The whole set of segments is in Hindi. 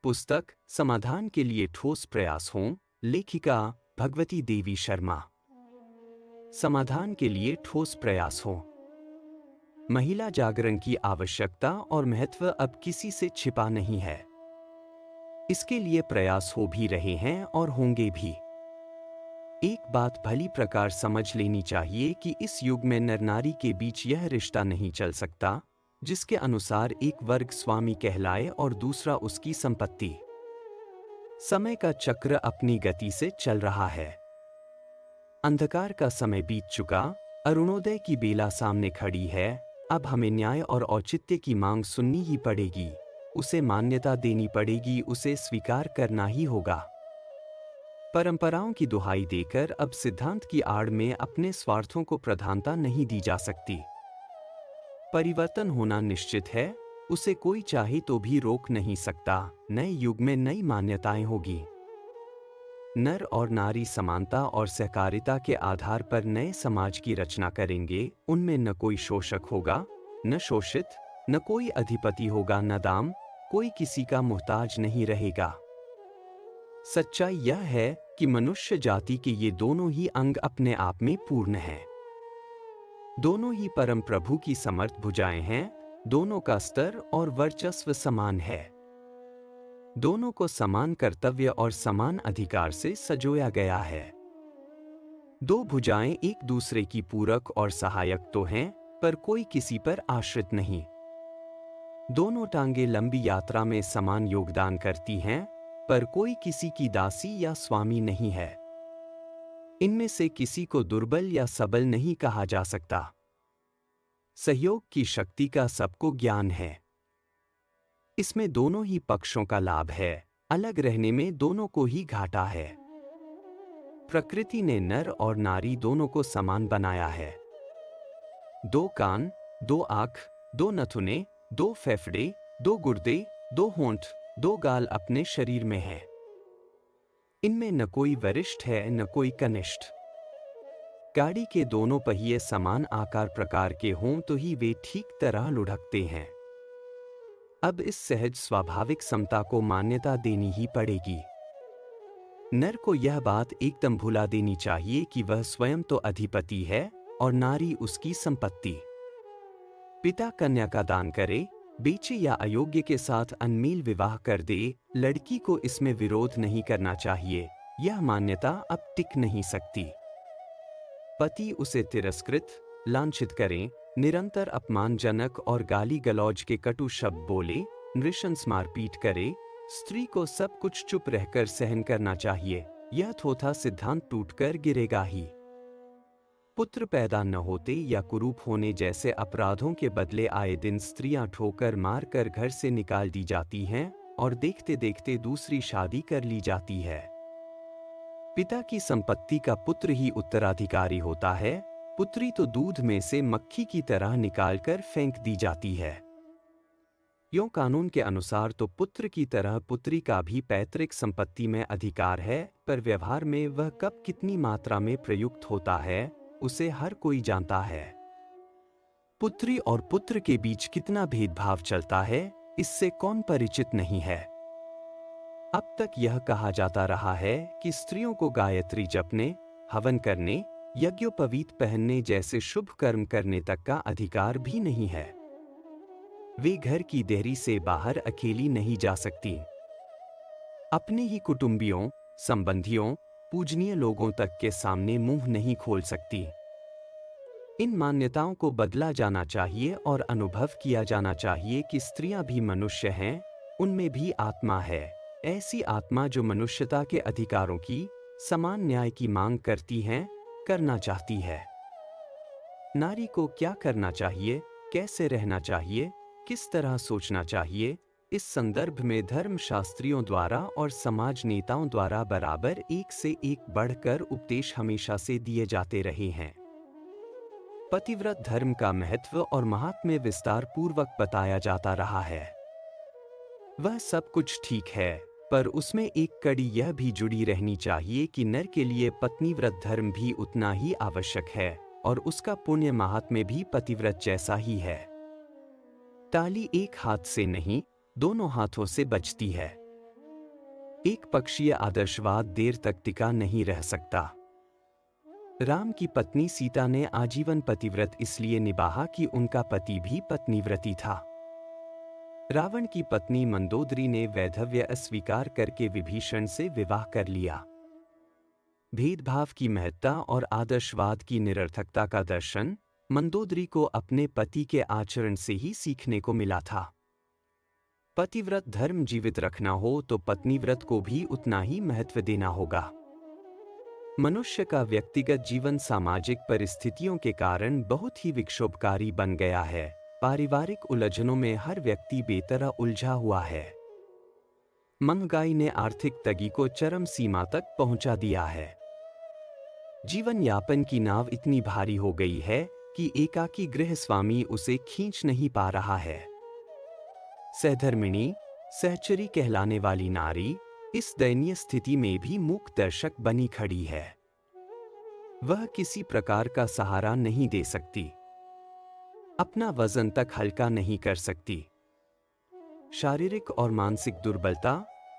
पुस्तक समाधान के लिए ठोस प्रयास हों। लेखिका भगवती देवी शर्मा। समाधान के लिए ठोस प्रयास हो। महिला जागरण की आवश्यकता और महत्व अब किसी से छिपा नहीं है। इसके लिए प्रयास हो भी रहे हैं और होंगे भी। एक बात भली प्रकार समझ लेनी चाहिए कि इस युग में नर नारी के बीच यह रिश्ता नहीं चल सकता जिसके अनुसार एक वर्ग स्वामी कहलाए और दूसरा उसकी संपत्ति। समय का चक्र अपनी गति से चल रहा है। अंधकार का समय बीत चुका, अरुणोदय की बेला सामने खड़ी है। अब हमें न्याय और औचित्य की मांग सुननी ही पड़ेगी, उसे मान्यता देनी पड़ेगी, उसे स्वीकार करना ही होगा। परंपराओं की दुहाई देकर अब सिद्धांत की आड़ में अपने स्वार्थों को प्रधानता नहीं दी जा सकती। परिवर्तन होना निश्चित है, उसे कोई चाहे तो भी रोक नहीं सकता। नए युग में नई मान्यताएं होगी। नर और नारी समानता और सहकारिता के आधार पर नए समाज की रचना करेंगे। उनमें न कोई शोषक होगा, न शोषित, न कोई अधिपति होगा, न दाम, कोई किसी का मुहताज नहीं रहेगा। सच्चाई यह है कि मनुष्य जाति के ये दोनों ही अंग अपने आप में पूर्ण हैं। दोनों ही परम प्रभु की समर्थ भुजाएं हैं। दोनों का स्तर और वर्चस्व समान है। दोनों को समान कर्तव्य और समान अधिकार से संजोया गया है। दो भुजाएं एक दूसरे की पूरक और सहायक तो हैं, पर कोई किसी पर आश्रित नहीं। दोनों टांगे लंबी यात्रा में समान योगदान करती हैं, पर कोई किसी की दासी या स्वामी नहीं है। इनमें से किसी को दुर्बल या सबल नहीं कहा जा सकता। सहयोग की शक्ति का सबको ज्ञान है। इसमें दोनों ही पक्षों का लाभ है। अलग रहने में दोनों को ही घाटा है। प्रकृति ने नर और नारी दोनों को समान बनाया है। दो कान, दो आंख, दो नथुने, दो फेफड़े, दो गुर्दे, दो होंठ, दो गाल अपने शरीर में है। इनमें न कोई वरिष्ठ है न कोई कनिष्ठ। गाड़ी के दोनों पहिए समान आकार प्रकार के हों तो ही वे ठीक तरह लुढ़कते हैं। अब इस सहज स्वाभाविक समता को मान्यता देनी ही पड़ेगी। नर को यह बात एकदम भुला देनी चाहिए कि वह स्वयं तो अधिपति है और नारी उसकी संपत्ति। पिता कन्या का दान करे, बेचे या अयोग्य के साथ अनमेल विवाह कर दे, लड़की को इसमें विरोध नहीं करना चाहिए। यह मान्यता अब टिक नहीं सकती। पति उसे तिरस्कृत, लांछित करें, निरंतर अपमानजनक और गाली गलौज के कटु शब्द बोले, नृशंस मारपीट करे, स्त्री को सब कुछ चुप रहकर सहन करना चाहिए। यह थोथा सिद्धांत टूटकर गिरेगा ही। पुत्र पैदा न होते या कुरूप होने जैसे अपराधों के बदले आए दिन स्त्रियां ठोकर मार कर घर से निकाल दी जाती हैं और देखते देखते दूसरी शादी कर ली जाती है। पिता की संपत्ति का पुत्र ही उत्तराधिकारी होता है। पुत्री तो दूध में से मक्खी की तरह निकालकर फेंक दी जाती है। यों कानून के अनुसार तो पुत्र की तरह पुत्री का भी पैतृक संपत्ति में अधिकार है, पर व्यवहार में वह कब कितनी मात्रा में प्रयुक्त होता है उसे हर कोई जानता है। पुत्री और पुत्र के बीच कितना भेदभाव चलता है, इससे कौन परिचित नहीं है। अब तक यह कहा जाता रहा है कि स्त्रियों को गायत्री जपने, हवन करने, यज्ञोपवीत पहनने जैसे शुभ कर्म करने तक का अधिकार भी नहीं है। वे घर की देहरी से बाहर अकेली नहीं जा सकती। अपने ही कुटुंबियों, संबंधियों, पूजनीय लोगों तक के सामने मुंह नहीं खोल सकती। इन मान्यताओं को बदला जाना चाहिए और अनुभव किया जाना चाहिए कि स्त्रियां भी मनुष्य हैं, उनमें भी आत्मा है। ऐसी आत्मा जो मनुष्यता के अधिकारों की, समान न्याय की मांग करती हैं, करना चाहती है। नारी को क्या करना चाहिए, कैसे रहना चाहिए, किस तरह सोचना चाहिए, इस संदर्भ में धर्मशास्त्रियों द्वारा और समाज नेताओं द्वारा बराबर एक से एक बढ़कर उपदेश हमेशा से दिए जाते रहे हैं। पतिव्रत धर्म का महत्व और महात्म्य विस्तार पूर्वक बताया जाता रहा है। वह सब कुछ ठीक है, पर उसमें एक कड़ी यह भी जुड़ी रहनी चाहिए कि नर के लिए पत्नीव्रत धर्म भी उतना ही आवश्यक है और उसका पुण्य महात्म्य भी पतिव्रत जैसा ही है। ताली एक हाथ से नहीं, दोनों हाथों से बजती है। एक पक्षीय आदर्शवाद देर तक टिका नहीं रह सकता। राम की पत्नी सीता ने आजीवन पतिव्रत इसलिए निभाा कि उनका पति भी पत्नीव्रती था। रावण की पत्नी मंदोदरी ने वैधव्य अस्वीकार करके विभीषण से विवाह कर लिया। भेदभाव की महत्ता और आदर्शवाद की निरर्थकता का दर्शन मंदोदरी को अपने पति के आचरण से ही सीखने को मिला था। पतिव्रत धर्म जीवित रखना हो तो पत्नीव्रत को भी उतना ही महत्व देना होगा। मनुष्य का व्यक्तिगत जीवन सामाजिक परिस्थितियों के कारण बहुत ही विक्षोभकारी बन गया है। पारिवारिक उलझनों में हर व्यक्ति बेतरह उलझा हुआ है। महंगाई ने आर्थिक तंगी को चरम सीमा तक पहुंचा दिया है। जीवन यापन की नाव इतनी भारी हो गई है कि एकाकी गृहस्वामी उसे खींच नहीं पा रहा है। सहधर्मिणी, सहचरी कहलाने वाली नारी इस दयनीय स्थिति में भी मूक दर्शक बनी खड़ी है। वह किसी प्रकार का सहारा नहीं दे सकती, अपना वजन तक हल्का नहीं कर सकती। शारीरिक और मानसिक दुर्बलता,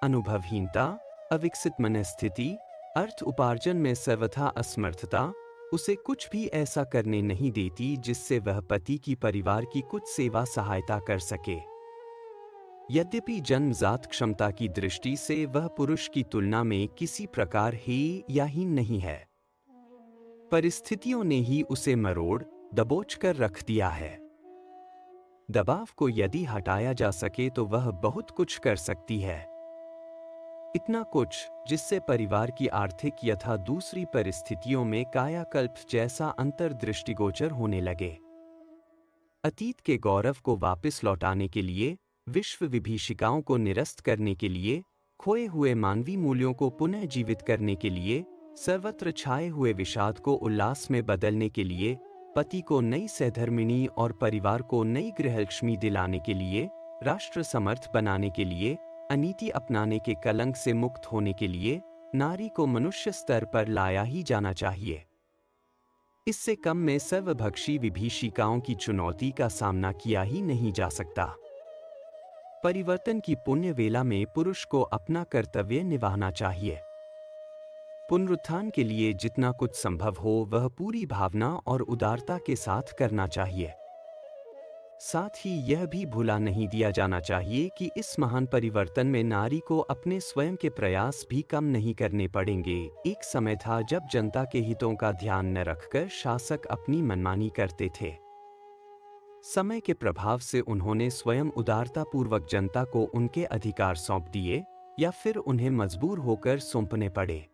अनुभवहीनता, अविकसित मनस्थिति, अर्थ उपार्जन में सर्वथा असमर्थता उसे कुछ भी ऐसा करने नहीं देती जिससे वह पति की परिवार की कुछ सेवा सहायता कर सके। यद्यपि जन्मजात क्षमता की दृष्टि से वह पुरुष की तुलना में किसी प्रकार हेय या हीन नहीं है, परिस्थितियों ने ही उसे मरोड़ दबोच कर रख दिया है। दबाव को यदि हटाया जा सके तो वह बहुत कुछ कर सकती है। इतना कुछ जिससे परिवार की आर्थिक यथा दूसरी परिस्थितियों में कायाकल्प जैसा अंतर दृष्टिगोचर होने लगे। अतीत के गौरव को वापस लौटाने के लिए, विश्व विभीषिकाओं को निरस्त करने के लिए, खोए हुए मानवीय मूल्यों को पुनः जीवित करने के लिए, सर्वत्र छाए हुए विषाद को उल्लास में बदलने के लिए, पति को नई सहधर्मिणी और परिवार को नई गृहलक्ष्मी दिलाने के लिए, राष्ट्र समर्थ बनाने के लिए, अनीति अपनाने के कलंक से मुक्त होने के लिए नारी को मनुष्य स्तर पर लाया ही जाना चाहिए। इससे कम में सर्वभक्षी विभीषिकाओं की चुनौती का सामना किया ही नहीं जा सकता। परिवर्तन की पुण्य वेला में पुरुष को अपना कर्तव्य निभाना चाहिए। पुनरुत्थान के लिए जितना कुछ संभव हो वह पूरी भावना और उदारता के साथ करना चाहिए। साथ ही यह भी भुला नहीं दिया जाना चाहिए कि इस महान परिवर्तन में नारी को अपने स्वयं के प्रयास भी कम नहीं करने पड़ेंगे। एक समय था जब जनता के हितों का ध्यान न रखकर शासक अपनी मनमानी करते थे। समय के प्रभाव से उन्होंने स्वयं उदारतापूर्वक जनता को उनके अधिकार सौंप दिए या फिर उन्हें मजबूर होकर सौंपने पड़े।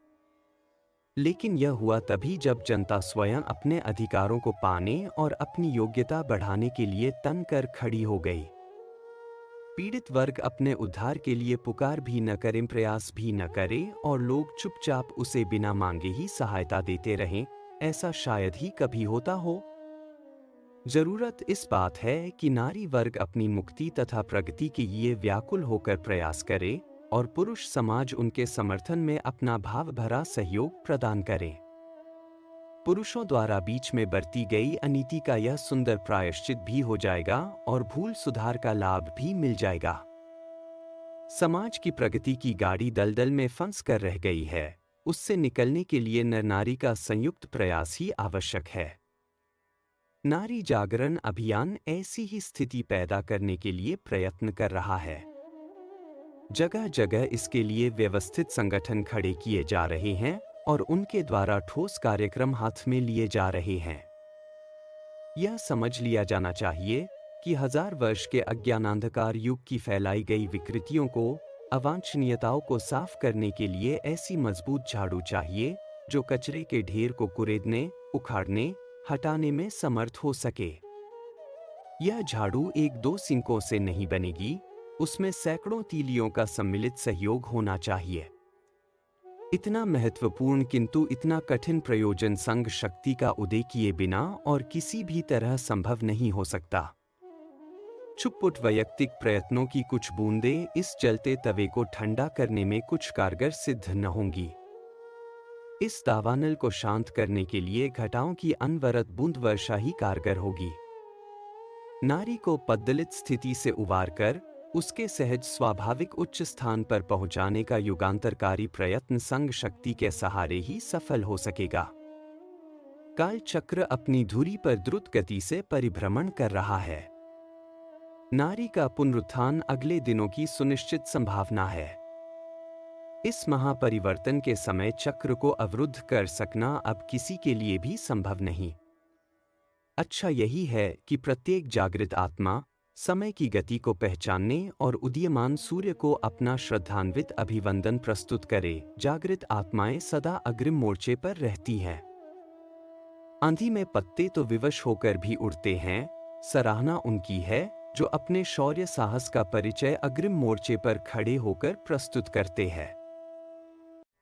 लेकिन यह हुआ तभी जब जनता स्वयं अपने अधिकारों को पाने और अपनी योग्यता बढ़ाने के लिए तन कर खड़ी हो गई। पीड़ित वर्ग अपने उद्धार के लिए पुकार भी न करें, प्रयास भी न करे और लोग चुपचाप उसे बिना मांगे ही सहायता देते रहें, ऐसा शायद ही कभी होता हो। जरूरत इस बात है कि नारी वर्ग अपनी मुक्ति तथा प्रगति के लिए व्याकुल होकर प्रयास करे और पुरुष समाज उनके समर्थन में अपना भाव भरा सहयोग प्रदान करे। पुरुषों द्वारा बीच में बरती गई अनीति का यह सुंदर प्रायश्चित भी हो जाएगा और भूल सुधार का लाभ भी मिल जाएगा। समाज की प्रगति की गाड़ी दलदल में फंस कर रह गई है, उससे निकलने के लिए नर नारी का संयुक्त प्रयास ही आवश्यक है। नारी जागरण अभियान ऐसी ही स्थिति पैदा करने के लिए प्रयत्न कर रहा है। जगह जगह इसके लिए व्यवस्थित संगठन खड़े किए जा रहे हैं और उनके द्वारा ठोस कार्यक्रम हाथ में लिए जा रहे हैं। यह समझ लिया जाना चाहिए कि 1000 वर्ष के अज्ञानांधकार युग की फैलाई गई विकृतियों को, अवांछनीयताओं को साफ करने के लिए ऐसी मजबूत झाड़ू चाहिए जो कचरे के ढेर को कुरेदने, उखाड़ने, हटाने में समर्थ हो सके। यह झाड़ू एक दो सिंकों से नहीं बनेगी, उसमें सैकड़ों तीलियों का सम्मिलित सहयोग होना चाहिए। इतना महत्वपूर्ण किंतु इतना कठिन प्रयोजन संघ शक्ति का उदय किए बिना और किसी भी तरह संभव नहीं हो सकता। छुटपुट वैयक्तिक प्रयत्नों की कुछ बूंदें इस जलते तवे को ठंडा करने में कुछ कारगर सिद्ध न होंगी। इस दावानल को शांत करने के लिए घटाओं की अनवरत बूंद वर्षा ही कारगर होगी। नारी को पद्दलित स्थिति से उबार कर उसके सहज स्वाभाविक उच्च स्थान पर पहुंचाने का युगांतरकारी प्रयत्न संघ शक्ति के सहारे ही सफल हो सकेगा। काल चक्र अपनी धुरी पर द्रुत गति से परिभ्रमण कर रहा है। नारी का पुनरुत्थान अगले दिनों की सुनिश्चित संभावना है। इस महापरिवर्तन के समय चक्र को अवरुद्ध कर सकना अब किसी के लिए भी संभव नहीं। अच्छा यही है कि प्रत्येक जागृत आत्मा समय की गति को पहचानने और उदीयमान सूर्य को अपना श्रद्धान्वित अभिवंदन प्रस्तुत करे। जागृत आत्माएं सदा अग्रिम मोर्चे पर रहती हैं। आंधी में पत्ते तो विवश होकर भी उड़ते हैं, सराहना उनकी है जो अपने शौर्य साहस का परिचय अग्रिम मोर्चे पर खड़े होकर प्रस्तुत करते हैं।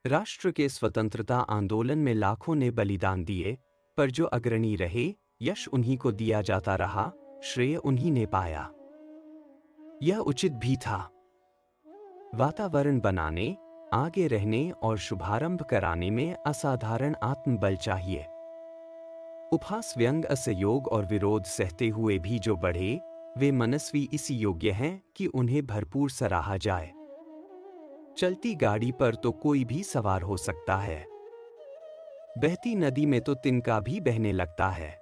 राष्ट्र के स्वतंत्रता आंदोलन में लाखों ने बलिदान दिए, पर जो अग्रणी रहे, यश उन्हीं को दिया जाता रहा, श्रेय उन्हीं ने पाया। यह उचित भी था। वातावरण बनाने, आगे रहने और शुभारंभ कराने में असाधारण आत्मबल चाहिए। उपहास, व्यंग, असहयोग और विरोध सहते हुए भी जो बढ़े, वे मनस्वी इसी योग्य हैं कि उन्हें भरपूर सराहा जाए। चलती गाड़ी पर तो कोई भी सवार हो सकता है, बहती नदी में तो तिनका भी बहने लगता है।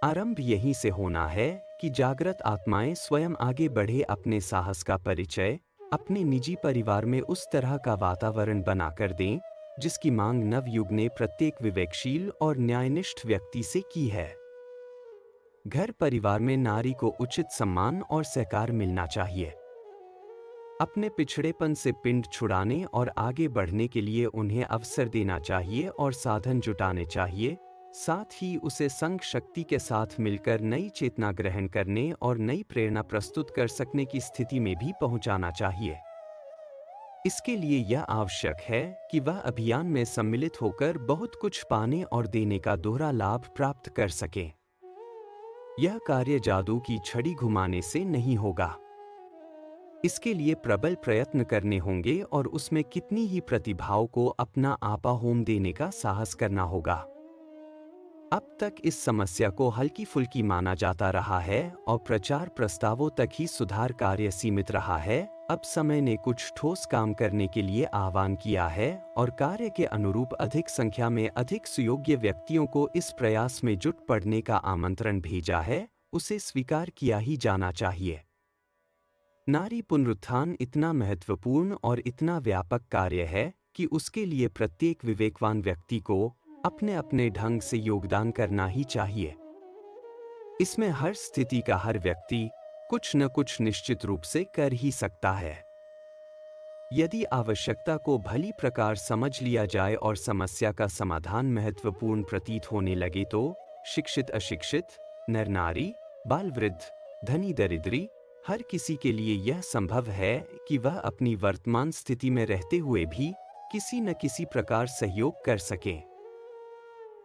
आरंभ यहीं से होना है कि जागृत आत्माएं स्वयं आगे बढ़े, अपने साहस का परिचय अपने निजी परिवार में उस तरह का वातावरण बनाकर दें जिसकी मांग नवयुग ने प्रत्येक विवेकशील और न्यायनिष्ठ व्यक्ति से की है। घर परिवार में नारी को उचित सम्मान और सहकार मिलना चाहिए। अपने पिछड़ेपन से पिंड छुड़ाने और आगे बढ़ने के लिए उन्हें अवसर देना चाहिए और साधन जुटाने चाहिए। साथ ही उसे संघ शक्ति के साथ मिलकर नई चेतना ग्रहण करने और नई प्रेरणा प्रस्तुत कर सकने की स्थिति में भी पहुंचाना चाहिए। इसके लिए यह आवश्यक है कि वह अभियान में सम्मिलित होकर बहुत कुछ पाने और देने का दोहरा लाभ प्राप्त कर सके। यह कार्य जादू की छड़ी घुमाने से नहीं होगा। इसके लिए प्रबल प्रयत्न करने होंगे और उसमें कितनी ही प्रतिभाओं को अपना आपा होम देने का साहस करना होगा। अब तक इस समस्या को हल्की फुल्की माना जाता रहा है और प्रचार प्रस्तावों तक ही सुधार कार्य सीमित रहा है। अब समय ने कुछ ठोस काम करने के लिए आह्वान किया है और कार्य के अनुरूप अधिक संख्या में अधिक सुयोग्य व्यक्तियों को इस प्रयास में जुट पड़ने का आमंत्रण भेजा है। उसे स्वीकार किया ही जाना चाहिए। नारी पुनरुत्थान इतना महत्वपूर्ण और इतना व्यापक कार्य है कि उसके लिए प्रत्येक विवेकवान व्यक्ति को अपने अपने ढंग से योगदान करना ही चाहिए। इसमें हर स्थिति का हर व्यक्ति कुछ न कुछ निश्चित रूप से कर ही सकता है। यदि आवश्यकता को भली प्रकार समझ लिया जाए और समस्या का समाधान महत्वपूर्ण प्रतीत होने लगे तो शिक्षित अशिक्षित, नर नारी, बाल वृद्ध, धनी दरिद्री, हर किसी के लिए यह संभव है कि वह अपनी वर्तमान स्थिति में रहते हुए भी किसी न किसी प्रकार सहयोग कर सके।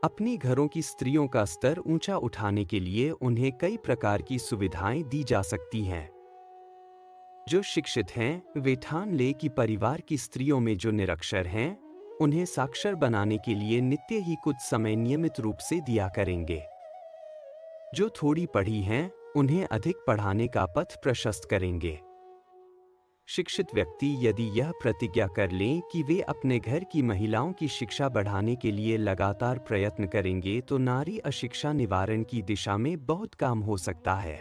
अपनी घरों की स्त्रियों का स्तर ऊंचा उठाने के लिए उन्हें कई प्रकार की सुविधाएं दी जा सकती हैं। जो शिक्षित हैं वे ठान ले कि परिवार की स्त्रियों में जो निरक्षर हैं उन्हें साक्षर बनाने के लिए नित्य ही कुछ समय नियमित रूप से दिया करेंगे। जो थोड़ी पढ़ी हैं उन्हें अधिक पढ़ाने का पथ प्रशस्त करेंगे। शिक्षित व्यक्ति यदि यह प्रतिज्ञा कर लें कि वे अपने घर की महिलाओं की शिक्षा बढ़ाने के लिए लगातार प्रयत्न करेंगे तो नारी अशिक्षा निवारण की दिशा में बहुत काम हो सकता है।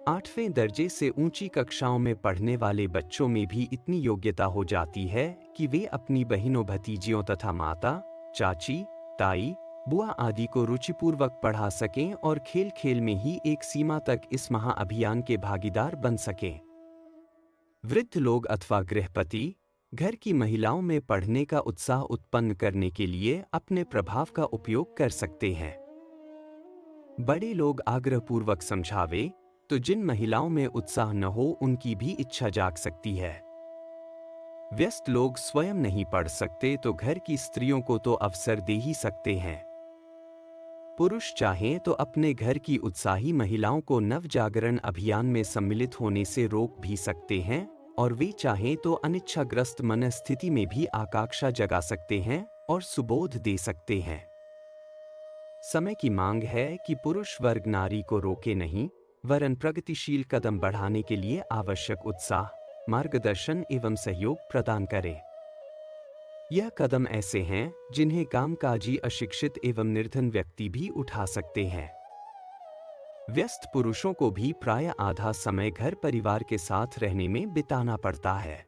8वें दर्जे से ऊंची कक्षाओं में पढ़ने वाले बच्चों में भी इतनी योग्यता हो जाती है कि वे अपनी बहनों भतीजियों तथा माता, चाची, ताई, बुआ आदि को रुचिपूर्वक पढ़ा सकें और खेल खेल में ही एक सीमा तक इस महाअभियान के भागीदार बन सकें। वृद्ध लोग अथवा गृहपति घर की महिलाओं में पढ़ने का उत्साह उत्पन्न करने के लिए अपने प्रभाव का उपयोग कर सकते हैं। बड़े लोग आग्रहपूर्वक समझावे तो जिन महिलाओं में उत्साह न हो उनकी भी इच्छा जाग सकती है। व्यस्त लोग स्वयं नहीं पढ़ सकते तो घर की स्त्रियों को तो अवसर दे ही सकते हैं। पुरुष चाहें तो अपने घर की उत्साही महिलाओं को नव जागरण अभियान में सम्मिलित होने से रोक भी सकते हैं और वे चाहें तो अनिच्छाग्रस्त मनस्थिति में भी आकांक्षा जगा सकते हैं और सुबोध दे सकते हैं। समय की मांग है कि पुरुष वर्ग नारी को रोके नहीं, वरन प्रगतिशील कदम बढ़ाने के लिए आवश्यक उत्साह, मार्गदर्शन एवं सहयोग प्रदान करें। यह कदम ऐसे हैं जिन्हें कामकाजी अशिक्षित एवं निर्धन व्यक्ति भी उठा सकते हैं। व्यस्त पुरुषों को भी प्राय आधा समय घर परिवार के साथ रहने में बिताना पड़ता है।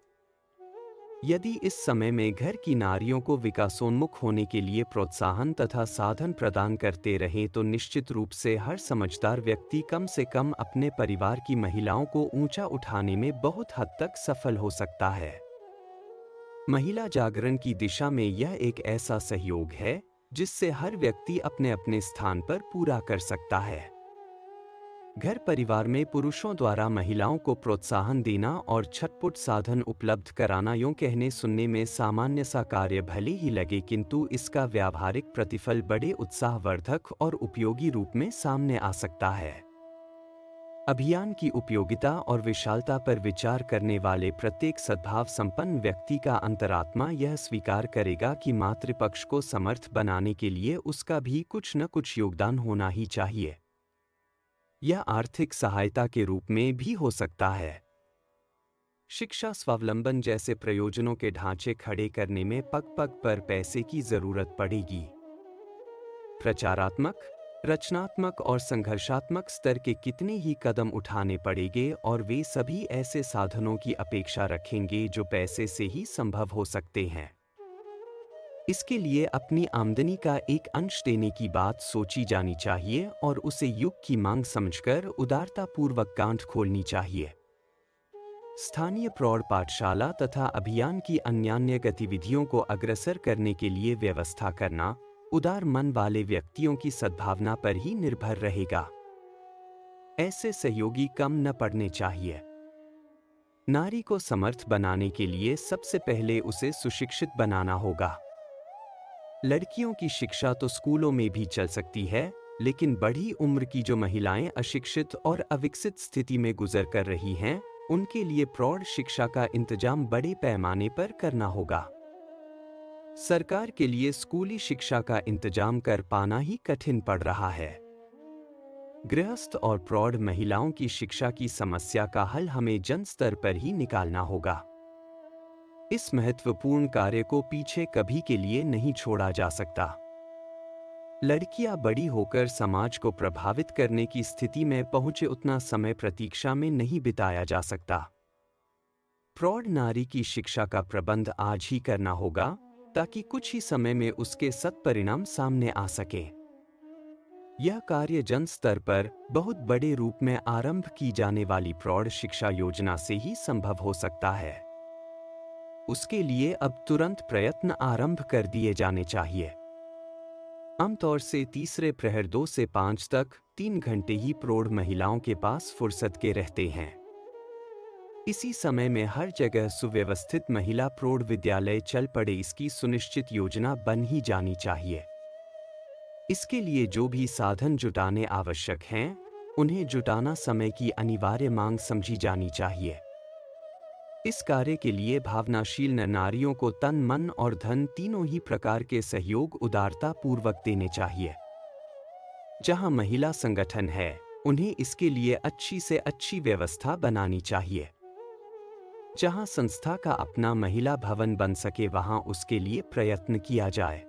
यदि इस समय में घर की नारियों को विकासोन्मुख होने के लिए प्रोत्साहन तथा साधन प्रदान करते रहें तो निश्चित रूप से हर समझदार व्यक्ति कम से कम अपने परिवार की महिलाओं को ऊंचा उठाने में बहुत हद तक सफल हो सकता है। महिला जागरण की दिशा में यह एक ऐसा सहयोग है जिससे हर व्यक्ति अपने अपने स्थान पर पूरा कर सकता है। घर परिवार में पुरुषों द्वारा महिलाओं को प्रोत्साहन देना और छटपुट साधन उपलब्ध कराना यूं कहने सुनने में सामान्य सा कार्य भले ही लगे, किंतु इसका व्यावहारिक प्रतिफल बड़े उत्साहवर्धक और उपयोगी रूप में सामने आ सकता है। अभियान की उपयोगिता और विशालता पर विचार करने वाले प्रत्येक सद्भाव संपन्न व्यक्ति का अंतरात्मा यह स्वीकार करेगा कि मातृपक्ष को समर्थ बनाने के लिए उसका भी कुछ न कुछ योगदान होना ही चाहिए। यह आर्थिक सहायता के रूप में भी हो सकता है। शिक्षा, स्वावलंबन जैसे प्रयोजनों के ढांचे खड़े करने में पग पग पर पैसे की जरूरत पड़ेगी। प्रचारात्मक, रचनात्मक और संघर्षात्मक स्तर के कितने ही कदम उठाने पड़ेंगे और वे सभी ऐसे साधनों की अपेक्षा रखेंगे जो पैसे से ही संभव हो सकते हैं। इसके लिए अपनी आमदनी का एक अंश देने की बात सोची जानी चाहिए और उसे युग की मांग समझकर उदारतापूर्वक गांठ खोलनी चाहिए। स्थानीय प्रौढ़ पाठशाला तथा अभियान की अन्यान्य गतिविधियों को अग्रसर करने के लिए व्यवस्था करना उदार मन वाले व्यक्तियों की सद्भावना पर ही निर्भर रहेगा। ऐसे सहयोगी कम न पड़ने चाहिए। नारी को समर्थ बनाने के लिए सबसे पहले उसे सुशिक्षित बनाना होगा। लड़कियों की शिक्षा तो स्कूलों में भी चल सकती है, लेकिन बढ़ी उम्र की जो महिलाएं अशिक्षित और अविकसित स्थिति में गुजर कर रही हैं, उनके लिए प्रौढ़ शिक्षा का इंतजाम बड़े पैमाने पर करना होगा। सरकार के लिए स्कूली शिक्षा का इंतजाम कर पाना ही कठिन पड़ रहा है। गृहस्थ और प्रौढ़ महिलाओं की शिक्षा की समस्या का हल हमें जन स्तर पर ही निकालना होगा। इस महत्वपूर्ण कार्य को पीछे कभी के लिए नहीं छोड़ा जा सकता। लड़कियां बड़ी होकर समाज को प्रभावित करने की स्थिति में पहुंचे उतना समय प्रतीक्षा में नहीं बिताया जा सकता। प्रौढ़ नारी की शिक्षा का प्रबंध आज ही करना होगा ताकि कुछ ही समय में उसके सत्परिणाम सामने आ सके। यह कार्य जन स्तर पर बहुत बड़े रूप में आरंभ की जाने वाली प्रौढ़ शिक्षा योजना से ही संभव हो सकता है। उसके लिए अब तुरंत प्रयत्न आरंभ कर दिए जाने चाहिए। आमतौर से तीसरे प्रहर 2 से 5 तक 3 घंटे ही प्रौढ़ महिलाओं के पास फुर्सत के रहते हैं। इसी समय में हर जगह सुव्यवस्थित महिला प्रौढ़ विद्यालय चल पड़े, इसकी सुनिश्चित योजना बन ही जानी चाहिए। इसके लिए जो भी साधन जुटाने आवश्यक हैं, उन्हें जुटाना समय की अनिवार्य मांग समझी जानी चाहिए। इस कार्य के लिए भावनाशील नारियों को तन, मन और धन तीनों ही प्रकार के सहयोग उदारता पूर्वक देने चाहिए। जहां महिला संगठन है, उन्हें इसके लिए अच्छी से अच्छी व्यवस्था बनानी चाहिए। जहां संस्था का अपना महिला भवन बन सके, वहां उसके लिए प्रयत्न किया जाए।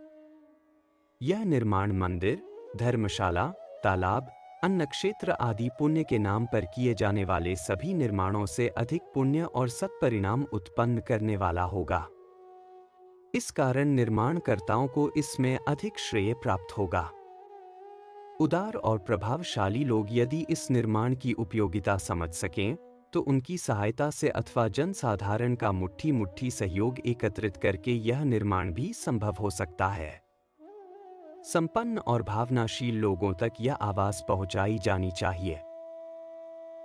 यह निर्माण मंदिर, धर्मशाला, तालाब, अन्न क्षेत्र आदि पुण्य के नाम पर किए जाने वाले सभी निर्माणों से अधिक पुण्य और सत्परिणाम उत्पन्न करने वाला होगा। इस कारण निर्माणकर्ताओं को इसमें अधिक श्रेय प्राप्त होगा। उदार और प्रभावशाली लोग यदि इस निर्माण की उपयोगिता समझ सकें, तो उनकी सहायता से अथवा जनसाधारण का मुट्ठी मुट्ठी सहयोग एकत्रित करके यह निर्माण भी संभव हो सकता है। संपन्न और भावनाशील लोगों तक यह आवाज पहुंचाई जानी चाहिए।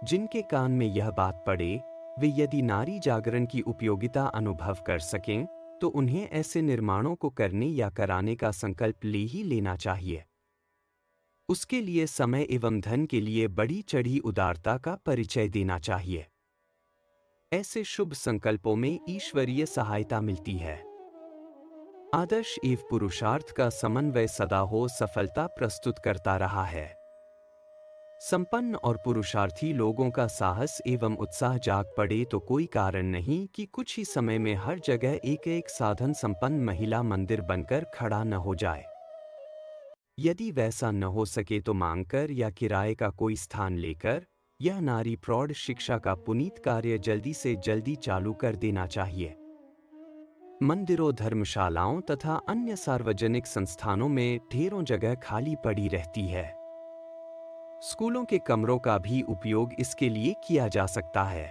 जिनके कान में यह बात पड़े, वे यदि नारी जागरण की उपयोगिता अनुभव कर सकें, तो उन्हें ऐसे निर्माणों को करने या कराने का संकल्प ले ही लेना चाहिए। उसके लिए समय एवं धन के लिए बढ़ी चढ़ी उदारता का परिचय देना चाहिए। ऐसे शुभ संकल्पों में ईश्वरीय सहायता मिलती है। आदर्श एवं पुरुषार्थ का समन्वय सदा हो सफलता प्रस्तुत करता रहा है। संपन्न और पुरुषार्थी लोगों का साहस एवं उत्साह जाग पड़े तो कोई कारण नहीं कि कुछ ही समय में हर जगह एक एक साधन संपन्न महिला मंदिर बनकर खड़ा न हो जाए। यदि वैसा न हो सके तो मांगकर या किराए का कोई स्थान लेकर यह नारी प्रौढ़ शिक्षा का पुनीत कार्य जल्दी से जल्दी चालू कर देना चाहिए। मंदिरों, धर्मशालाओं तथा अन्य सार्वजनिक संस्थानों में ढेरों जगह खाली पड़ी रहती है। स्कूलों के कमरों का भी उपयोग इसके लिए किया जा सकता है।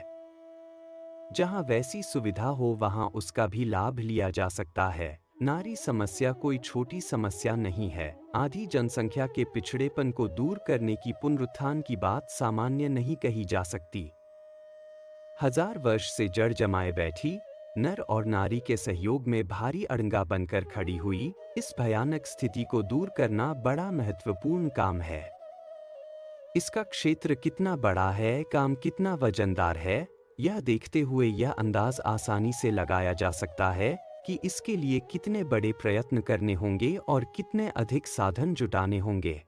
जहां वैसी सुविधा हो वहां उसका भी लाभ लिया जा सकता है। नारी समस्या कोई छोटी समस्या नहीं है। आधी जनसंख्या के पिछड़ेपन को दूर करने की पुनरुत्थान की बात सामान्य नहीं कही जा सकती। 1000 वर्ष से जड़ जमाए बैठी नर और नारी के सहयोग में भारी अड़ंगा बनकर खड़ी हुई इस भयानक स्थिति को दूर करना बड़ा महत्वपूर्ण काम है। इसका क्षेत्र कितना बड़ा है, काम कितना वजनदार है, यह देखते हुए यह अंदाज आसानी से लगाया जा सकता है कि इसके लिए कितने बड़े प्रयत्न करने होंगे और कितने अधिक साधन जुटाने होंगे।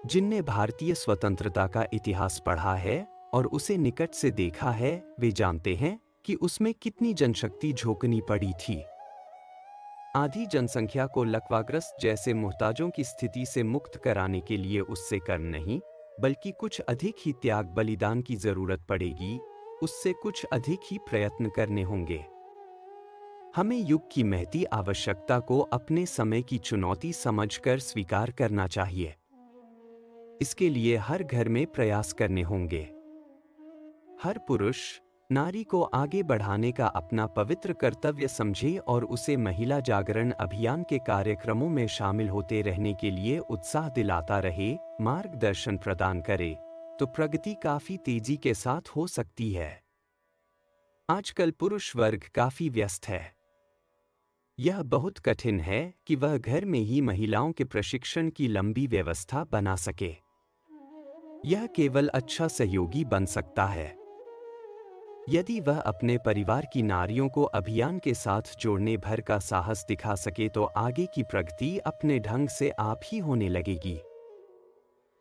जिनने भारतीय स्वतंत्रता का इतिहास पढ़ा है और उसे निकट से देखा है, वे जानते हैं कि उसमें कितनी जनशक्ति झोंकनी पड़ी थी। आधी जनसंख्या को लकवाग्रस्त जैसे मुहताजों की स्थिति से मुक्त कराने के लिए उससे कम नहीं, बल्कि कुछ अधिक ही त्याग बलिदान की जरूरत पड़ेगी। उससे कुछ अधिक ही प्रयत्न करने होंगे। हमें युग की महती आवश्यकता को अपने समय की चुनौती समझकर स्वीकार करना चाहिए। इसके लिए हर घर में प्रयास करने होंगे। हर पुरुष नारी को आगे बढ़ाने का अपना पवित्र कर्तव्य समझे और उसे महिला जागरण अभियान के कार्यक्रमों में शामिल होते रहने के लिए उत्साह दिलाता रहे, मार्गदर्शन प्रदान करे, तो प्रगति काफी तेजी के साथ हो सकती है। आजकल पुरुष वर्ग काफी व्यस्त है। यह बहुत कठिन है कि वह घर में ही महिलाओं के प्रशिक्षण की लंबी व्यवस्था बना सके। यह केवल अच्छा सहयोगी बन सकता है यदि वह अपने परिवार की नारियों को अभियान के साथ जोड़ने भर का साहस दिखा सके तो आगे की प्रगति अपने ढंग से आप ही होने लगेगी।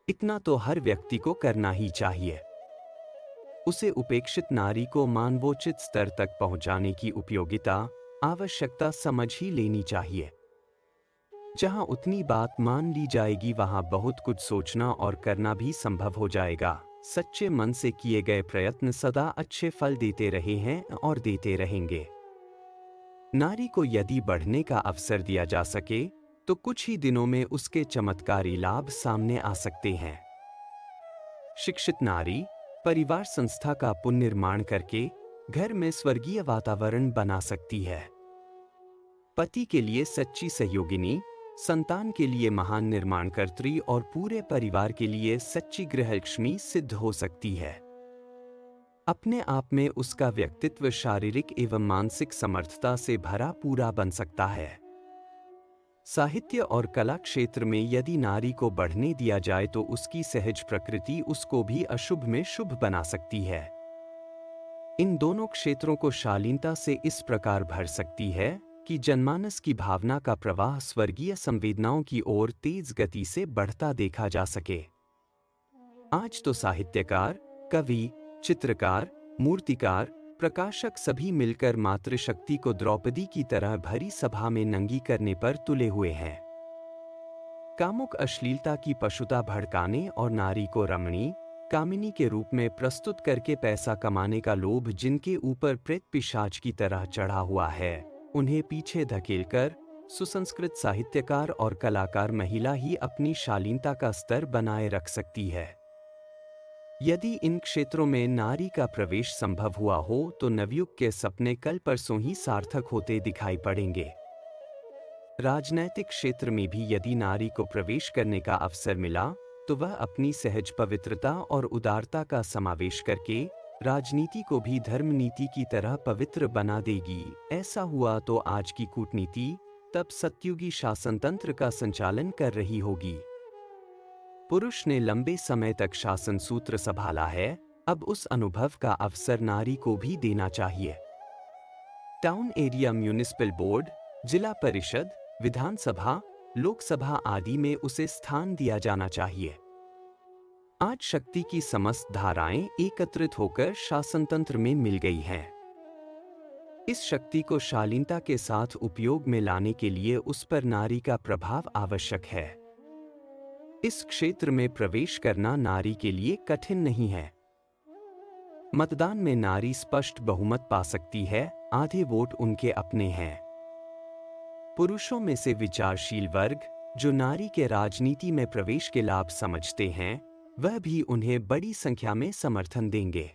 इतना तो हर व्यक्ति को करना ही चाहिए। उसे उपेक्षित नारी को मानवोचित स्तर तक पहुंचाने की उपयोगिता, आवश्यकता समझ ही लेनी चाहिए। जहां उतनी बात मान ली जाएगी वहां बहुत कुछ सोचना और करना भी संभव हो जाएगा। सच्चे मन से किए गए प्रयत्न सदा अच्छे फल देते रहे हैं और देते रहेंगे। नारी को यदि बढ़ने का अवसर दिया जा सके तो कुछ ही दिनों में उसके चमत्कारी लाभ सामने आ सकते हैं। शिक्षित नारी परिवार संस्था का पुनर्निर्माण करके घर में स्वर्गीय वातावरण बना सकती है। पति के लिए सच्ची सहयोगिनी, संतान के लिए महान निर्माणकर्त्री और पूरे परिवार के लिए सच्ची गृहलक्ष्मी सिद्ध हो सकती है। अपने आप में उसका व्यक्तित्व शारीरिक एवं मानसिक समर्थता से भरा पूरा बन सकता है। साहित्य और कला क्षेत्र में यदि नारी को बढ़ने दिया जाए तो उसकी सहज प्रकृति उसको भी अशुभ में शुभ बना सकती है। इन दोनों क्षेत्रों को शालीनता से इस प्रकार भर सकती है कि जनमानस की भावना का प्रवाह स्वर्गीय संवेदनाओं की ओर तेज गति से बढ़ता देखा जा सके। आज तो साहित्यकार, कवि, चित्रकार, मूर्तिकार, प्रकाशक सभी मिलकर मातृशक्ति को द्रौपदी की तरह भरी सभा में नंगी करने पर तुले हुए हैं। कामुक अश्लीलता की पशुता भड़काने और नारी को रमणी, कामिनी के रूप में प्रस्तुत करके पैसा कमाने का लोभ जिनके ऊपर प्रेत पिशाच की तरह चढ़ा हुआ है, उन्हें पीछे धकेलकर सुसंस्कृत साहित्यकार और कलाकार महिला ही अपनी शालीनता का स्तर बनाए रख सकती है। यदि इन क्षेत्रों में नारी का प्रवेश संभव हुआ हो तो नवयुग के सपने कल परसों ही सार्थक होते दिखाई पड़ेंगे। राजनैतिक क्षेत्र में भी यदि नारी को प्रवेश करने का अवसर मिला तो वह अपनी सहज पवित्रता और उदारता का समावेश करके राजनीति को भी धर्म नीति की तरह पवित्र बना देगी। ऐसा हुआ तो आज की कूटनीति तब सत्युगी शासन तंत्र का संचालन कर रही होगी। पुरुष ने लंबे समय तक शासन सूत्र संभाला है, अब उस अनुभव का अवसर नारी को भी देना चाहिए। टाउन एरिया म्यूनिसिपल बोर्ड, जिला परिषद, विधानसभा, लोकसभा आदि में उसे स्थान दिया जाना चाहिए। आज शक्ति की समस्त धाराएं एकत्रित होकर शासन तंत्र में मिल गई हैं। इस शक्ति को शालीनता के साथ उपयोग में लाने के लिए उस पर नारी का प्रभाव आवश्यक है। इस क्षेत्र में प्रवेश करना नारी के लिए कठिन नहीं है। मतदान में नारी स्पष्ट बहुमत पा सकती है, आधे वोट उनके अपने हैं। पुरुषों में से विचारशील वर्ग, जो नारी के राजनीति में प्रवेश के लाभ समझते हैं, वह भी उन्हें बड़ी संख्या में समर्थन देंगे।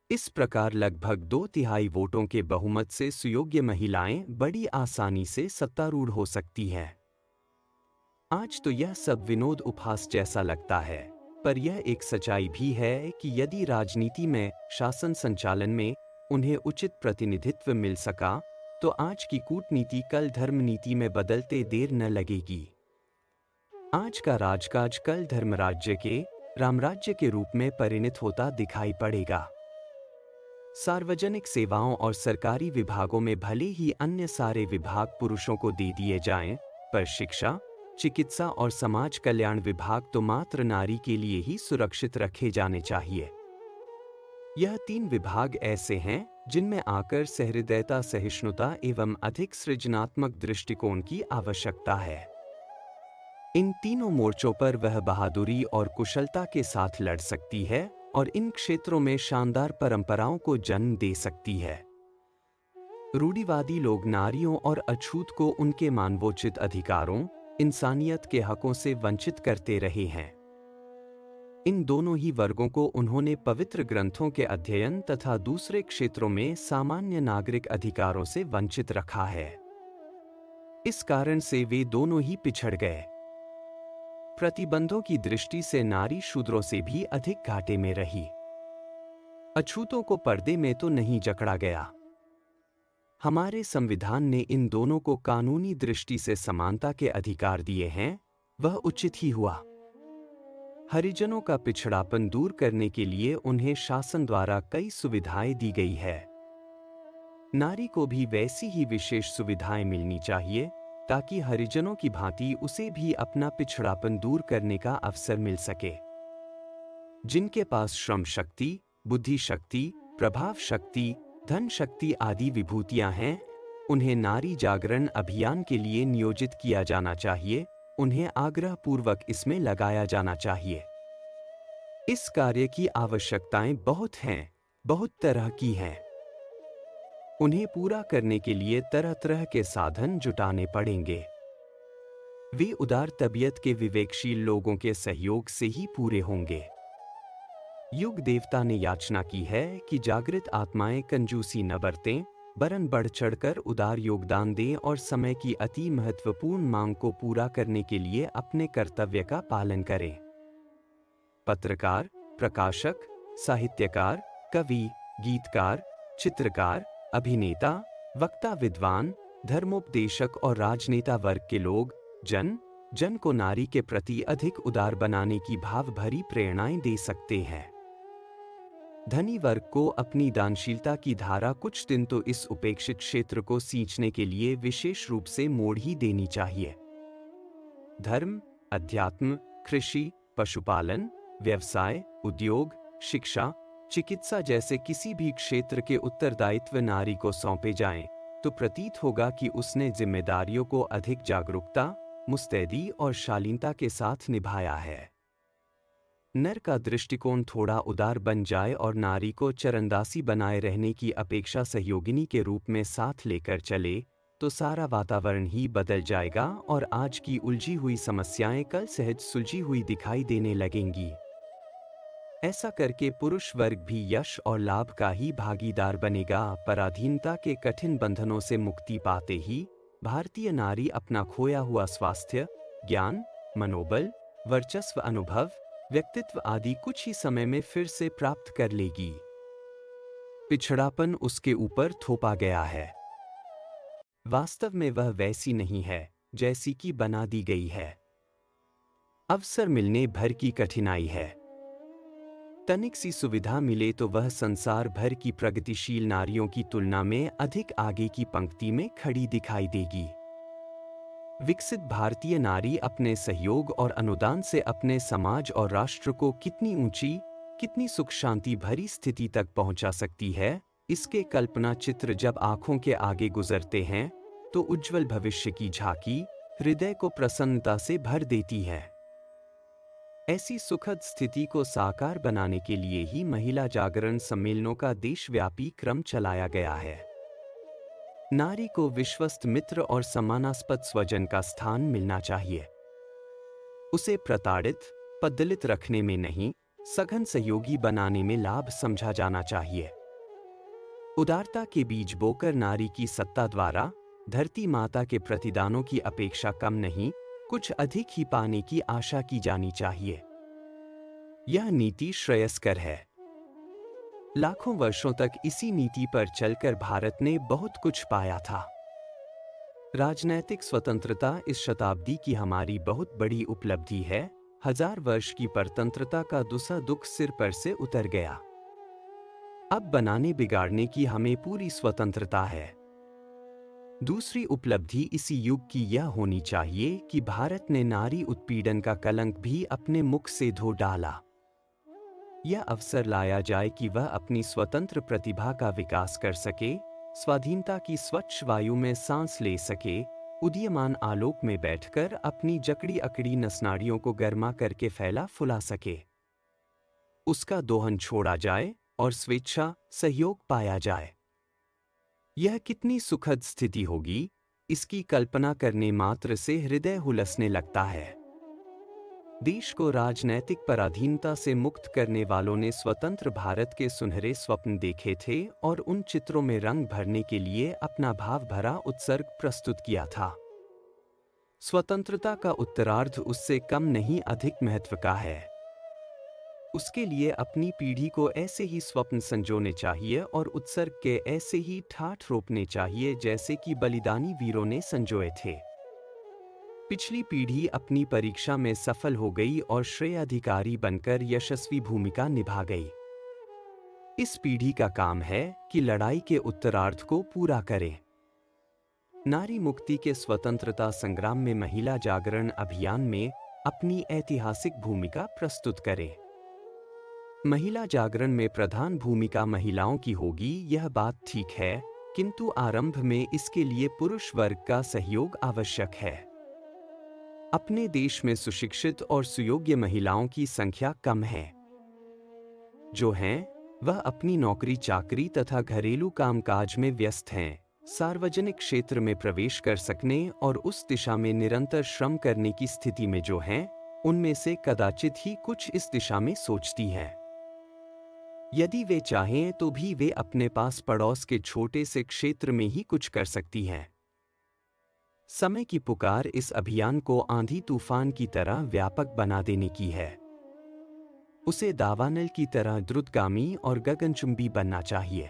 इस प्रकार लगभग 2/3 वोटों के बहुमत से सुयोग्य महिलाएं बड़ी आसानी से सत्तारूढ़ हो सकती हैं। आज तो यह सब विनोद उपहास जैसा लगता है, पर यह एक सच्चाई भी है कि यदि राजनीति में, शासन संचालन में उन्हें उचित प्रतिनिधित्व मिल सका, तो आज की कूटनीति कल धर्मनीति में बदलते देर न लगेगी। आज का राजकाज कल धर्मराज्य के, रामराज्य के रूप में परिणत होता दिखाई पड़ेगा। सार्वजनिक सेवाओं और सरकारी विभागों में भले ही अन्य सारे विभाग पुरुषों को दे दिए जाएं, पर शिक्षा, चिकित्सा और समाज कल्याण विभाग तो मात्र नारी के लिए ही सुरक्षित रखे जाने चाहिए। यह 3 विभाग ऐसे हैं जिनमें आकर सहृदयता, सहिष्णुता एवं अधिक सृजनात्मक दृष्टिकोण की आवश्यकता है। इन तीनों मोर्चों पर वह बहादुरी और कुशलता के साथ लड़ सकती है और इन क्षेत्रों में शानदार परंपराओं को जन्म दे सकती है। रूढ़िवादी लोग नारियों और अछूत को उनके मानवोचित अधिकारों, इंसानियत के हकों से वंचित करते रहे हैं। इन दोनों ही वर्गों को उन्होंने पवित्र ग्रंथों के अध्ययन तथा दूसरे क्षेत्रों में सामान्य नागरिक अधिकारों से वंचित रखा है। इस कारण से वे दोनों ही पिछड़ गए। प्रतिबंधों की दृष्टि से नारी शूद्रों से भी अधिक घाटे में रही। अछूतों को पर्दे में तो नहीं जकड़ा गया। हमारे संविधान ने इन दोनों को कानूनी दृष्टि से समानता के अधिकार दिए हैं, वह उचित ही हुआ। हरिजनों का पिछड़ापन दूर करने के लिए उन्हें शासन द्वारा कई सुविधाएं दी गई है। नारी को भी वैसी ही विशेष सुविधाएं मिलनी चाहिए, ताकि हरिजनों की भांति उसे भी अपना पिछड़ापन दूर करने का अवसर मिल सके। जिनके पास श्रम शक्ति, बुद्धि शक्ति, प्रभाव शक्ति, धन शक्ति आदि विभूतियां हैं, उन्हें नारी जागरण अभियान के लिए नियोजित किया जाना चाहिए, उन्हें आग्रह पूर्वक इसमें लगाया जाना चाहिए। इस कार्य की आवश्यकताएं बहुत हैं, बहुत तरह की हैं। उन्हें पूरा करने के लिए तरह तरह के साधन जुटाने पड़ेंगे। वे उदार तबीयत के विवेकशील लोगों के सहयोग से ही पूरे होंगे। युग देवता ने याचना की है कि जागृत आत्माएं कंजूसी न बरतें, वरन बढ़ चढ़कर उदार योगदान दें और समय की अति महत्वपूर्ण मांग को पूरा करने के लिए अपने कर्तव्य का पालन करें। पत्रकार, प्रकाशक, साहित्यकार, कवि, गीतकार, चित्रकार, अभिनेता, वक्ता, विद्वान, धर्मोपदेशक और राजनेता वर्ग के लोग जन जन को नारी के प्रति अधिक उदार बनाने की भाव भरी प्रेरणाएं दे सकते हैं। धनी वर्ग को अपनी दानशीलता की धारा कुछ दिन तो इस उपेक्षित क्षेत्र को सींचने के लिए विशेष रूप से मोड़ ही देनी चाहिए। धर्म, अध्यात्म, कृषि, पशुपालन, व्यवसाय, उद्योग, शिक्षा, चिकित्सा जैसे किसी भी क्षेत्र के उत्तरदायित्व नारी को सौंपे जाएं, तो प्रतीत होगा कि उसने जिम्मेदारियों को अधिक जागरूकता, मुस्तैदी और शालीनता के साथ निभाया है। नर का दृष्टिकोण थोड़ा उदार बन जाए और नारी को चरणदासी बनाए रहने की अपेक्षा सहयोगिनी के रूप में साथ लेकर चले, तो सारा वातावरण ही बदल जाएगा और आज की उलझी हुई समस्याएं कल सहज सुलझी हुई दिखाई देने लगेंगी। ऐसा करके पुरुष वर्ग भी यश और लाभ का ही भागीदार बनेगा। पराधीनता के कठिन बंधनों से मुक्ति पाते ही भारतीय नारी अपना खोया हुआ स्वास्थ्य, ज्ञान, मनोबल, वर्चस्व, अनुभव, व्यक्तित्व आदि कुछ ही समय में फिर से प्राप्त कर लेगी। पिछड़ापन उसके ऊपर थोपा गया है। वास्तव में वह वैसी नहीं है जैसी कि बना दी गई है। अवसर मिलने भर की कठिनाई है। तनिक सी सुविधा मिले तो वह संसार भर की प्रगतिशील नारियों की तुलना में अधिक आगे की पंक्ति में खड़ी दिखाई देगी। विकसित भारतीय नारी अपने सहयोग और अनुदान से अपने समाज और राष्ट्र को कितनी ऊंची, कितनी सुख शांति भरी स्थिति तक पहुंचा सकती है, इसके कल्पना चित्र जब आंखों के आगे गुजरते हैं तो उज्जवल भविष्य की झांकी हृदय को प्रसन्नता से भर देती है। ऐसी सुखद स्थिति को साकार बनाने के लिए ही महिला जागरण सम्मेलनों का देशव्यापी क्रम चलाया गया है। नारी को विश्वस्त मित्र और सम्मानास्पद स्वजन का स्थान मिलना चाहिए। उसे प्रताड़ित, पद्दलित रखने में नहीं, सघन सहयोगी बनाने में लाभ समझा जाना चाहिए। उदारता के बीज बोकर नारी की सत्ता द्वारा धरती माता के प्रतिदानों की अपेक्षा कम नहीं, कुछ अधिक ही पाने की आशा की जानी चाहिए। यह नीति श्रेयस्कर है। लाखों वर्षों तक इसी नीति पर चलकर भारत ने बहुत कुछ पाया था। राजनैतिक स्वतंत्रता इस शताब्दी की हमारी बहुत बड़ी उपलब्धि है। 1000 वर्ष की परतंत्रता का दूसरा दुख सिर पर से उतर गया। अब बनाने बिगाड़ने की हमें पूरी स्वतंत्रता है। दूसरी उपलब्धि इसी युग की यह होनी चाहिए कि भारत ने नारी उत्पीड़न का कलंक भी अपने मुख से धो डाला। यह अवसर लाया जाए कि वह अपनी स्वतंत्र प्रतिभा का विकास कर सके, स्वाधीनता की स्वच्छ वायु में सांस ले सके, उदीयमान आलोक में बैठकर अपनी जकड़ी अकड़ी नसनाड़ियों को गर्मा करके फैला फुला सके। उसका दोहन छोड़ा जाए और स्वेच्छा, सहयोग पाया जाए। यह कितनी सुखद स्थिति होगी, इसकी कल्पना करने मात्र से हृदय हुलसने लगता है। देश को राजनैतिक पराधीनता से मुक्त करने वालों ने स्वतंत्र भारत के सुनहरे स्वप्न देखे थे और उन चित्रों में रंग भरने के लिए अपना भाव भरा उत्सर्ग प्रस्तुत किया था। स्वतंत्रता का उत्तरार्ध उससे कम नहीं अधिक महत्व का है। उसके लिए अपनी पीढ़ी को ऐसे ही स्वप्न संजोने चाहिए और उत्सर्ग के ऐसे ही ठाठ रोपने चाहिए जैसे कि बलिदानी वीरों ने संजोए थे। पिछली पीढ़ी अपनी परीक्षा में सफल हो गई और श्रेयाधिकारी बनकर यशस्वी भूमिका निभा गई। इस पीढ़ी का काम है कि लड़ाई के उत्तरार्ध को पूरा करे। नारी मुक्ति के स्वतंत्रता संग्राम में महिला जागरण अभियान में अपनी ऐतिहासिक भूमिका प्रस्तुत करे। महिला जागरण में प्रधान भूमिका महिलाओं की होगी, यह बात ठीक है, किंतु आरंभ में इसके लिए पुरुष वर्ग का सहयोग आवश्यक है। अपने देश में सुशिक्षित और सुयोग्य महिलाओं की संख्या कम है। जो हैं, वह अपनी नौकरी चाकरी तथा घरेलू कामकाज में व्यस्त हैं। सार्वजनिक क्षेत्र में प्रवेश कर सकने और उस दिशा में निरंतर श्रम करने की स्थिति में जो हैं, उनमें से कदाचित ही कुछ इस दिशा में सोचती हैं। यदि वे चाहें तो भी वे अपने पास पड़ोस के छोटे से क्षेत्र में ही कुछ कर सकती हैं। समय की पुकार इस अभियान को आंधी तूफान की तरह व्यापक बना देने की है। उसे दावानल की तरह द्रुतगामी और गगनचुंबी बनना चाहिए।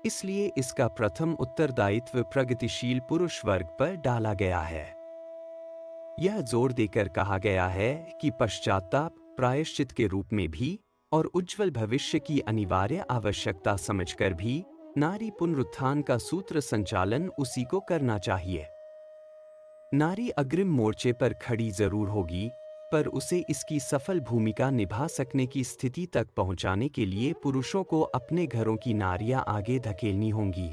इसलिए इसका प्रथम उत्तरदायित्व प्रगतिशील पुरुष वर्ग पर डाला गया है। यह जोर देकर कहा गया है कि पश्चाताप प्रायश्चित के रूप में भी और उज्जवल भविष्य की अनिवार्य आवश्यकता समझकर भी नारी पुनरुत्थान का सूत्र संचालन उसी को करना चाहिए। नारी अग्रिम मोर्चे पर खड़ी जरूर होगी, पर उसे इसकी सफल भूमिका निभा सकने की स्थिति तक पहुंचाने के लिए पुरुषों को अपने घरों की नारियां आगे धकेलनी होंगी।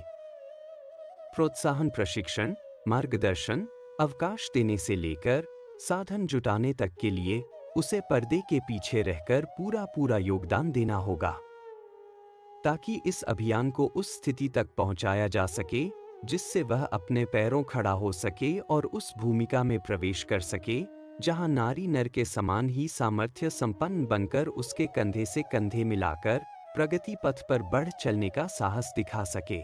प्रोत्साहन, प्रशिक्षण, मार्गदर्शन, अवकाश देने से लेकर साधन जुटाने तक के लिए उसे पर्दे के पीछे रहकर पूरा योगदान देना होगा, ताकि इस अभियान को उस स्थिति तक पहुंचाया जा सके जिससे वह अपने पैरों खड़ा हो सके और उस भूमिका में प्रवेश कर सके जहां नारी नर के समान ही सामर्थ्य संपन्न बनकर उसके कंधे से कंधे मिलाकर प्रगति पथ पर बढ़ चलने का साहस दिखा सके।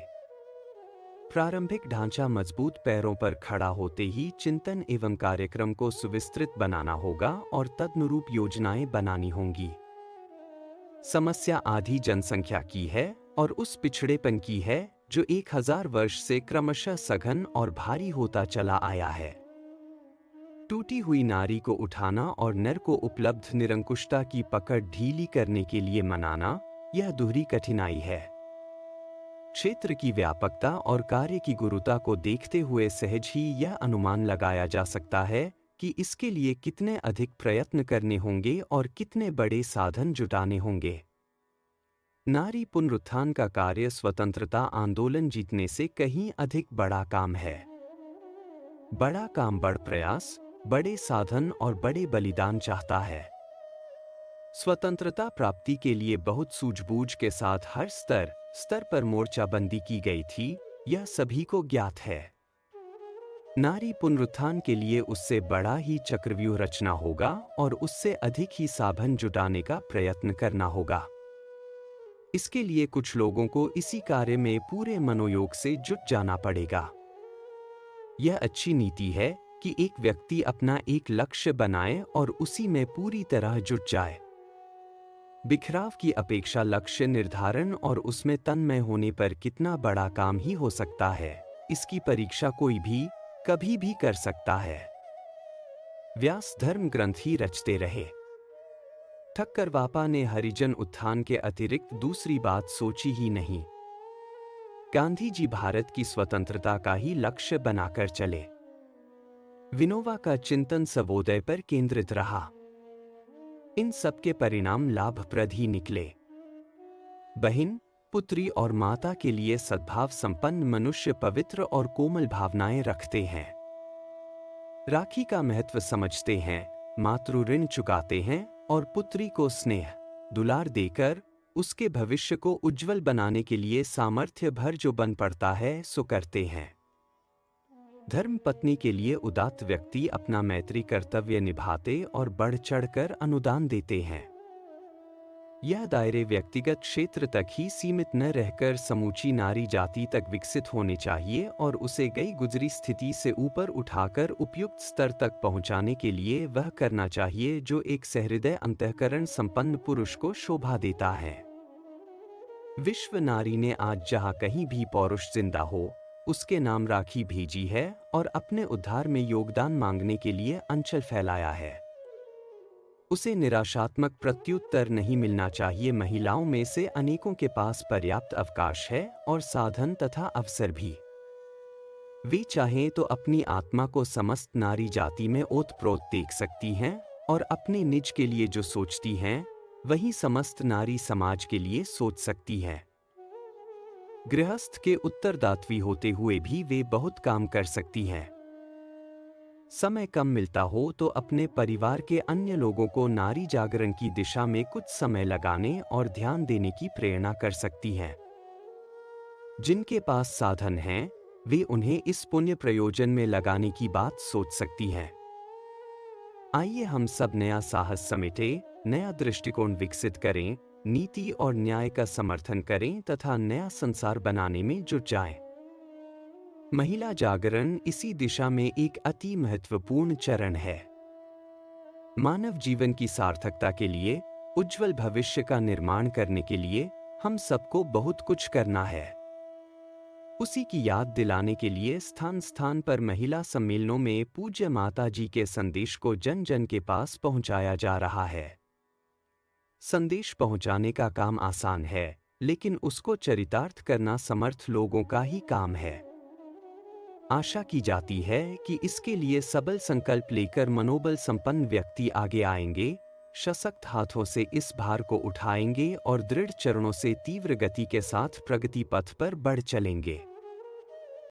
प्रारंभिक ढांचा मजबूत पैरों पर खड़ा होते ही चिंतन एवं कार्यक्रम को सुविस्तृत बनाना होगा और तदनुरूप योजनाएं बनानी होंगी। समस्या आधी जनसंख्या की है और उस पिछड़ेपन की है जो 1000 वर्ष से क्रमशः सघन और भारी होता चला आया है। टूटी हुई नारी को उठाना और नर को उपलब्ध निरंकुशता की पकड़ ढीली करने के लिए मनाना, यह दोहरी कठिनाई है। क्षेत्र की व्यापकता और कार्य की गुरुता को देखते हुए सहज ही यह अनुमान लगाया जा सकता है कि इसके लिए कितने अधिक प्रयत्न करने होंगे और कितने बड़े साधन जुटाने होंगे। नारी पुनरुत्थान का कार्य स्वतंत्रता आंदोलन जीतने से कहीं अधिक बड़ा काम है। बड़ा काम बड़ प्रयास, बड़े साधन और बड़े बलिदान चाहता है। स्वतंत्रता प्राप्ति के लिए बहुत सूझबूझ के साथ हर स्तर पर मोर्चाबंदी की गई थी, यह सभी को ज्ञात है। नारी पुनरुत्थान के लिए उससे बड़ा ही चक्रव्यूह रचना होगा और उससे अधिक ही साधन जुटाने का प्रयत्न करना होगा। इसके लिए कुछ लोगों को इसी कार्य में पूरे मनोयोग से जुट जाना पड़ेगा। यह अच्छी नीति है कि एक व्यक्ति अपना एक लक्ष्य बनाए और उसी में पूरी तरह जुट जाए। बिखराव की अपेक्षा लक्ष्य निर्धारण और उसमें तन्मय होने पर कितना बड़ा काम ही हो सकता है, इसकी परीक्षा कोई भी कभी भी कर सकता है। व्यास धर्म ग्रंथ ही रचते रहे। ठक्कर वापा ने हरिजन उत्थान के अतिरिक्त दूसरी बात सोची ही नहीं। गांधी जी भारत की स्वतंत्रता का ही लक्ष्य बनाकर चले। विनोबा का चिंतन सर्वोदय पर केंद्रित रहा। इन सब के परिणाम लाभप्रद ही निकले। बहन, पुत्री और माता के लिए सद्भाव संपन्न मनुष्य पवित्र और कोमल भावनाएं रखते हैं। राखी का महत्व समझते हैं, मातृ ऋण चुकाते हैं और पुत्री को स्नेह दुलार देकर उसके भविष्य को उज्जवल बनाने के लिए सामर्थ्य भर जो बन पड़ता है सो करते हैं। धर्म पत्नी के लिए उदात्त व्यक्ति अपना मैत्री कर्तव्य निभाते और बढ़ चढ़कर अनुदान देते हैं। यह दायरे व्यक्तिगत क्षेत्र तक ही सीमित न रहकर समूची नारी जाति तक विकसित होने चाहिए और उसे गई गुजरी स्थिति से ऊपर उठाकर उपयुक्त स्तर तक पहुंचाने के लिए वह करना चाहिए जो एक सहृदय अंतःकरण संपन्न पुरुष को शोभा देता है। विश्व नारी ने आज जहां कहीं भी पौरुष जिंदा हो, उसके नाम राखी भेजी है और अपने उद्धार में योगदान मांगने के लिए अंचल फैलाया है। उसे निराशात्मक प्रत्युत्तर नहीं मिलना चाहिए। महिलाओं में से अनेकों के पास पर्याप्त अवकाश है और साधन तथा अवसर भी। वे चाहें तो अपनी आत्मा को समस्त नारी जाति में ओतप्रोत देख सकती हैं और अपने निज के लिए जो सोचती हैं, वही समस्त नारी समाज के लिए सोच सकती हैं। गृहस्थ के उत्तरदायित्वी होते हुए भी वे बहुत काम कर सकती हैं। समय कम मिलता हो तो अपने परिवार के अन्य लोगों को नारी जागरण की दिशा में कुछ समय लगाने और ध्यान देने की प्रेरणा कर सकती हैं। जिनके पास साधन हैं, वे उन्हें इस पुण्य प्रयोजन में लगाने की बात सोच सकती हैं। आइए हम सब नया साहस समेटें, नया दृष्टिकोण विकसित करें, नीति और न्याय का समर्थन करें तथा नया संसार बनाने में जुट जाएं। महिला जागरण इसी दिशा में एक अति महत्वपूर्ण चरण है। मानव जीवन की सार्थकता के लिए, उज्जवल भविष्य का निर्माण करने के लिए हम सबको बहुत कुछ करना है। उसी की याद दिलाने के लिए स्थान स्थान पर महिला सम्मेलनों में पूज्य माता जी के संदेश को जन जन के पास पहुंचाया जा रहा है। संदेश पहुंचाने का काम आसान है, लेकिन उसको चरितार्थ करना समर्थ लोगों का ही काम है। आशा की जाती है कि इसके लिए सबल संकल्प लेकर मनोबल संपन्न व्यक्ति आगे आएंगे, सशक्त हाथों से इस भार को उठाएंगे और दृढ़ चरणों से तीव्र गति के साथ प्रगति पथ पर बढ़ चलेंगे।